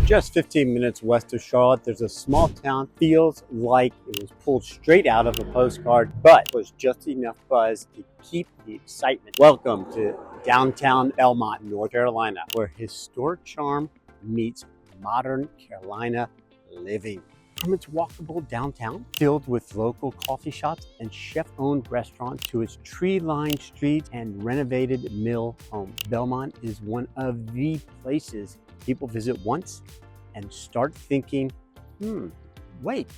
Just 15 minutes west of Charlotte, there's a small town. Feels like it was pulled straight out of a postcard, but was just enough buzz to keep the excitement. Welcome to downtown Belmont, North Carolina, where historic charm meets modern Carolina living. From its walkable downtown, filled with local coffee shops and chef-owned restaurants, to its tree-lined streets and renovated mill homes, Belmont is one of the places people visit once and start thinking, wait,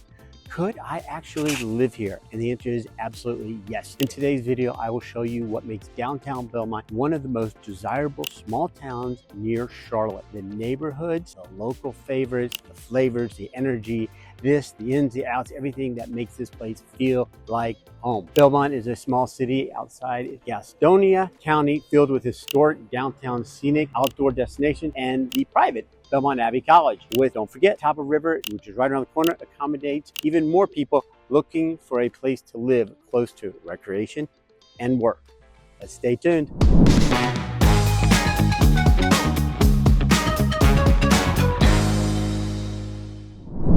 could I actually live here? And the answer is absolutely yes. In today's video, I will show you what makes downtown Belmont one of the most desirable small towns near Charlotte. The neighborhoods, the local favorites, the flavors, the energy, the ins, the outs, everything that makes this place feel like home. Belmont is a small city outside Gastonia County, filled with historic downtown scenic outdoor destination and the private Belmont Abbey College, with, don't forget, Top of River, which is right around the corner, accommodates even more people looking for a place to live close to recreation and work. Let's stay tuned.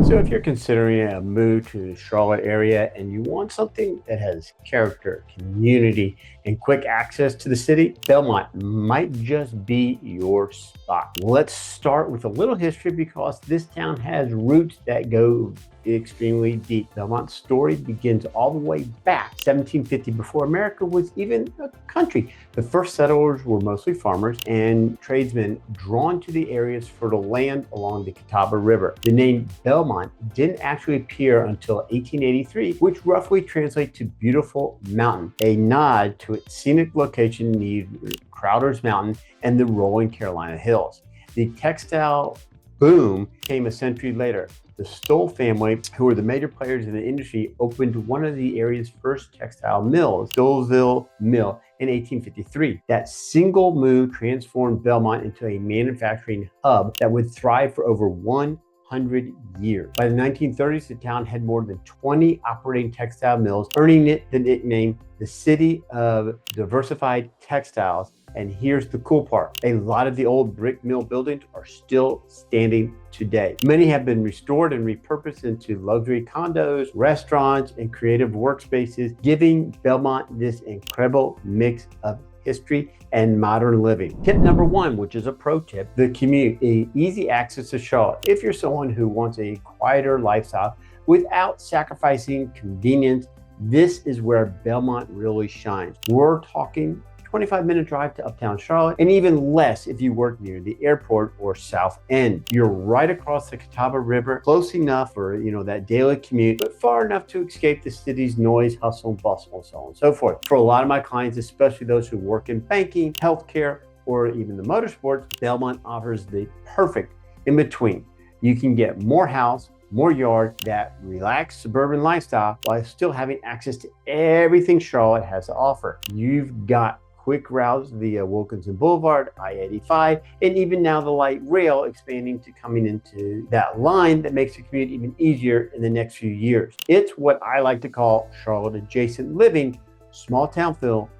So if you're considering a move to the Charlotte area and you want something that has character, community, and quick access to the city, Belmont might just be your spot. Let's start with a little history because this town has roots that go extremely deep. Belmont's story begins all the way back 1750, before America was even a country. The first settlers were mostly farmers and tradesmen drawn to the area's fertile land along the Catawba River. The name Belmont didn't actually appear until 1883, which roughly translates to beautiful mountain, a nod to its scenic location near Crowder's Mountain and the rolling Carolina hills. The textile boom came a century later. The Stoll family, who were the major players in the industry, opened one of the area's first textile mills, Stollville Mill, in 1853. That single move transformed Belmont into a manufacturing hub that would thrive for over 100 years. By the 1930s, the town had more than 20 operating textile mills, earning it the nickname the City of Diversified Textiles. And here's the cool part. A lot of the old brick mill buildings are still standing today. Many have been restored and repurposed into luxury condos, restaurants, and creative workspaces, giving Belmont this incredible mix of history and modern living. Tip number one, which is a pro tip, the commute, easy access to Charlotte. If you're someone who wants a quieter lifestyle without sacrificing convenience, this is where Belmont really shines. We're talking 25-minute drive to Uptown Charlotte, and even less if you work near the airport or South End. You're right across the Catawba River, close enough for that daily commute, but far enough to escape the city's noise, hustle, bustle, and so on and so forth. For a lot of my clients, especially those who work in banking, healthcare, or even the motorsports, Belmont offers the perfect in between. You can get more house, more yard, that relaxed suburban lifestyle, while still having access to everything Charlotte has to offer. You've got quick routes via Wilkinson Boulevard, I-85, and even now the light rail expanding to coming into that line that makes the commute even easier in the next few years. It's what I like to call Charlotte adjacent living, small town feel,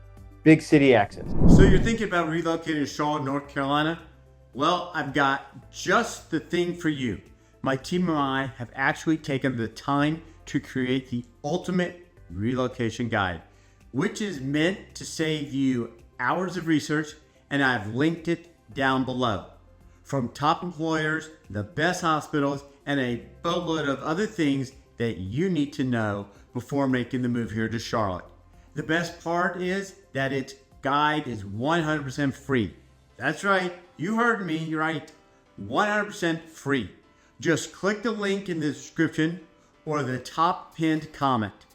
big city access. So you're thinking about relocating to Charlotte, North Carolina? Well, I've got just the thing for you. My team and I have actually taken the time to create the ultimate relocation guide, which is meant to save you hours of research, and I've linked it down below. From top employers, the best hospitals, and a boatload of other things that you need to know before making the move here to Charlotte. The best part is that its guide is 100% free. That's right, you heard me, you're right, 100% free. Just click the link in the description or the top pinned comment.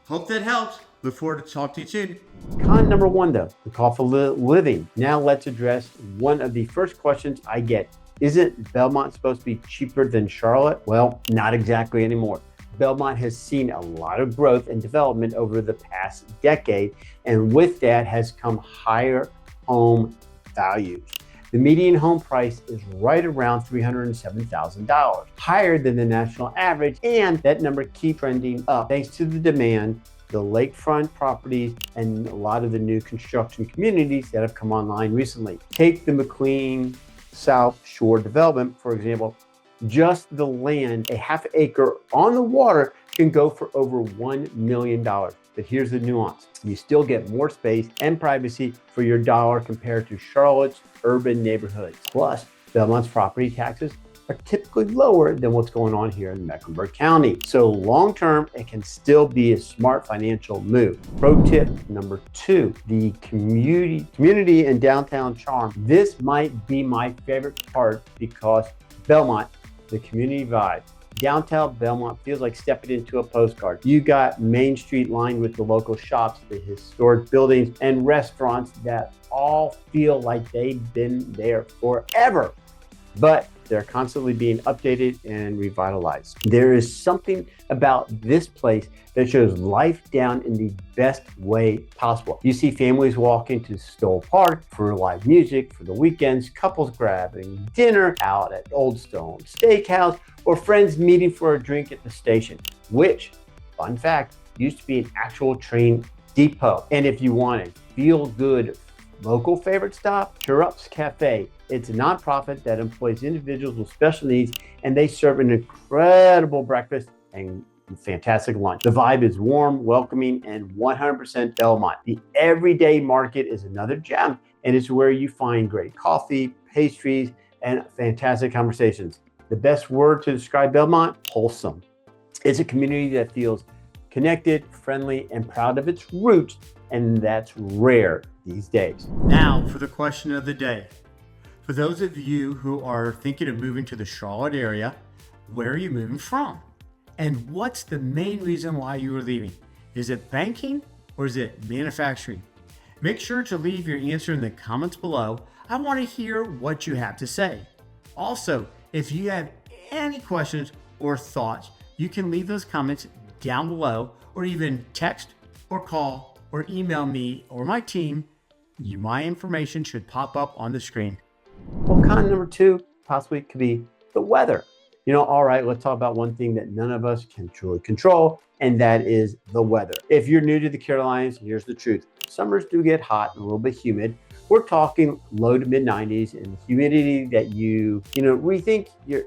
Hope that helps. Look forward to talking to you soon. Con number one, though, the cost of living. Now let's address one of the first questions I get. Isn't Belmont supposed to be cheaper than Charlotte? Well, not exactly anymore. Belmont has seen a lot of growth and development over the past decade, and with that has come higher home values. The median home price is right around $307,000, higher than the national average, and that number keeps trending up thanks to the demand, the lakefront properties, and a lot of the new construction communities that have come online recently. Take the McLean South Shore development, for example. Just the land, a half acre on the water, can go for over $1 million. But here's the nuance. You still get more space and privacy for your dollar compared to Charlotte's urban neighborhoods. Plus, Belmont's property taxes are typically lower than what's going on here in Mecklenburg County. So long-term, it can still be a smart financial move. Pro tip number 2, the community and downtown charm. This might be my favorite part because Belmont, the community vibe. Downtown Belmont feels like stepping into a postcard. You got Main Street lined with the local shops, the historic buildings, and restaurants that all feel like they've been there forever. But they're constantly being updated and revitalized. There is something about this place that shows life down in the best way possible. You see families walking to Stoll Park for live music for the weekends, couples grabbing dinner out at Old Stone Steakhouse, or friends meeting for a drink at the station, which, fun fact, used to be an actual train depot. And if you want a feel-good local favorite stop, Chirup's Cafe. It's a nonprofit that employs individuals with special needs, and they serve an incredible breakfast and fantastic lunch. The vibe is warm, welcoming, and 100% Belmont. The everyday market is another gem, and it's where you find great coffee, pastries, and fantastic conversations. The best word to describe Belmont: wholesome. It's a community that feels connected, friendly, and proud of its roots, and that's rare these days. Now for the question of the day. For those of you who are thinking of moving to the Charlotte area, where are you moving from? And what's the main reason why you are leaving? Is it banking or is it manufacturing? Make sure to leave your answer in the comments below. I want to hear what you have to say. Also, if you have any questions or thoughts, you can leave those comments down below, or even text or call or email me or my team. My information should pop up on the screen. Well, con number 2 possibly could be the weather. All right, let's talk about one thing that none of us can truly control, and that is the weather. If you're new to the Carolinas, here's the truth. Summers do get hot and a little bit humid. We're talking low to mid 90s and humidity that you rethink your,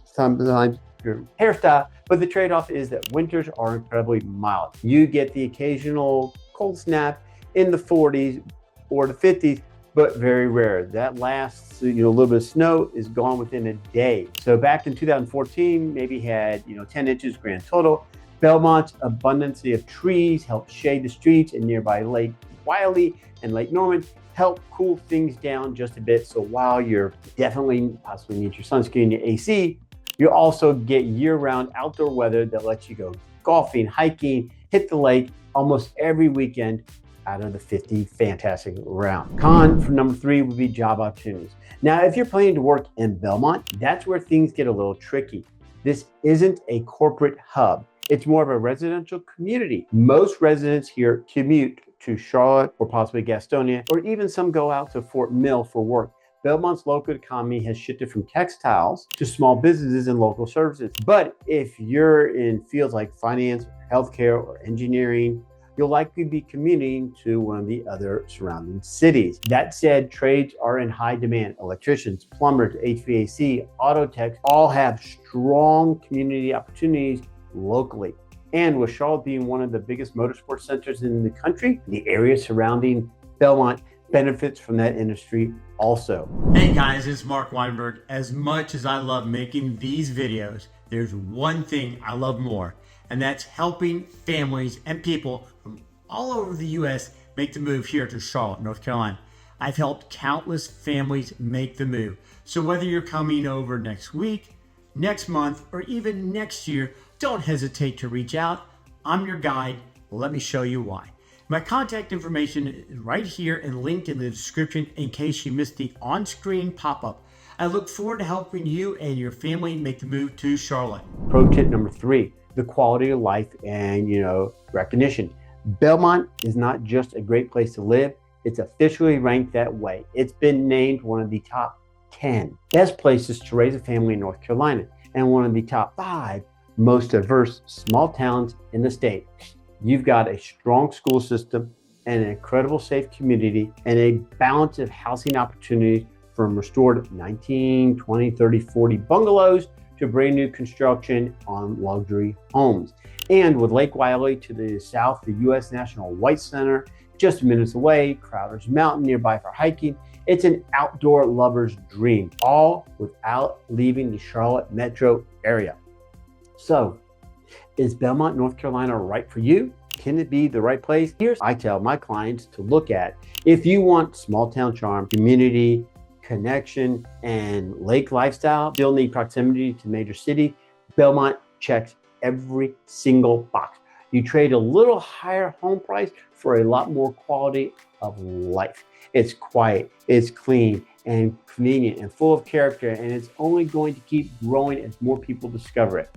sometimes your hairstyle. But the trade-off is that winters are incredibly mild. You get the occasional cold snap in the 40s or the 50s, but very rare. That lasts, a little bit of snow is gone within a day. So back in 2014, maybe had, 10 inches grand total. Belmont's abundance of trees helped shade the streets, and nearby Lake Wiley and Lake Norman help cool things down just a bit. So while you're definitely possibly need your sunscreen, your AC, you also get year-round outdoor weather that lets you go golfing, hiking, hit the lake almost every weekend out of the 50 fantastic round. Con for number 3 would be job opportunities. Now, if you're planning to work in Belmont, that's where things get a little tricky. This isn't a corporate hub. It's more of a residential community. Most residents here commute to Charlotte or possibly Gastonia, or even some go out to Fort Mill for work. Belmont's local economy has shifted from textiles to small businesses and local services. But if you're in fields like finance, healthcare, or engineering, you'll likely be commuting to one of the other surrounding cities. That said, trades are in high demand. Electricians, plumbers, HVAC, auto techs all have strong community opportunities locally. And with Charlotte being one of the biggest motorsports centers in the country, the area surrounding Belmont benefits from that industry also. Hey guys, it's Mark Weinberg. As much as I love making these videos, there's one thing I love more, and that's helping families and people from all over the US make the move here to Charlotte, North Carolina. I've helped countless families make the move. So whether you're coming over next week, next month, or even next year, don't hesitate to reach out. I'm your guide. Let me show you why. My contact information is right here and linked in the description in case you missed the on-screen pop-up. I look forward to helping you and your family make the move to Charlotte. Pro tip number 3, the quality of life and, recognition. Belmont is not just a great place to live, it's officially ranked that way. It's been named one of the top 10 best places to raise a family in North Carolina and one of the top 5 most diverse small towns in the state. You've got a strong school system and an incredible safe community and a balance of housing opportunities from restored 19, 20, 30, 40 bungalows to brand new construction on luxury homes. And with Lake Wiley to the south, the U.S. National White Center, just minutes away, Crowder's Mountain nearby for hiking. It's an outdoor lover's dream, all without leaving the Charlotte metro area. So, is Belmont, North Carolina right for you? Can it be the right place? Here's what I tell my clients to look at. If you want small town charm, community, connection, and lake lifestyle, still need proximity to major city, Belmont checks every single box. You trade a little higher home price for a lot more quality of life. It's quiet, it's clean and convenient and full of character, and it's only going to keep growing as more people discover it.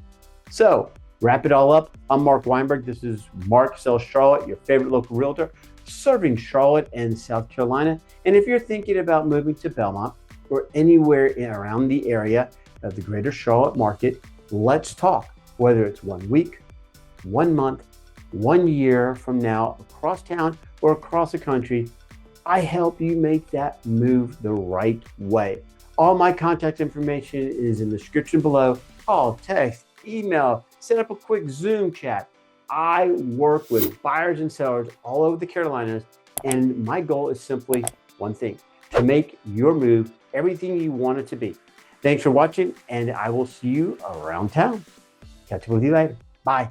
So, wrap it all up. I'm Mark Weinberg. This is Mark Sells Charlotte, your favorite local realtor, serving Charlotte and South Carolina. And if you're thinking about moving to Belmont or anywhere around the area of the greater Charlotte market, let's talk. Whether it's 1 week, 1 month, 1 year from now, across town or across the country, I help you make that move the right way. All my contact information is in the description below. Call, text, email, set up a quick Zoom chat. I work with buyers and sellers all over the Carolinas, and my goal is simply one thing: to make your move everything you want it to be. Thanks for watching, and I will see you around town. Catch up with you later. Bye.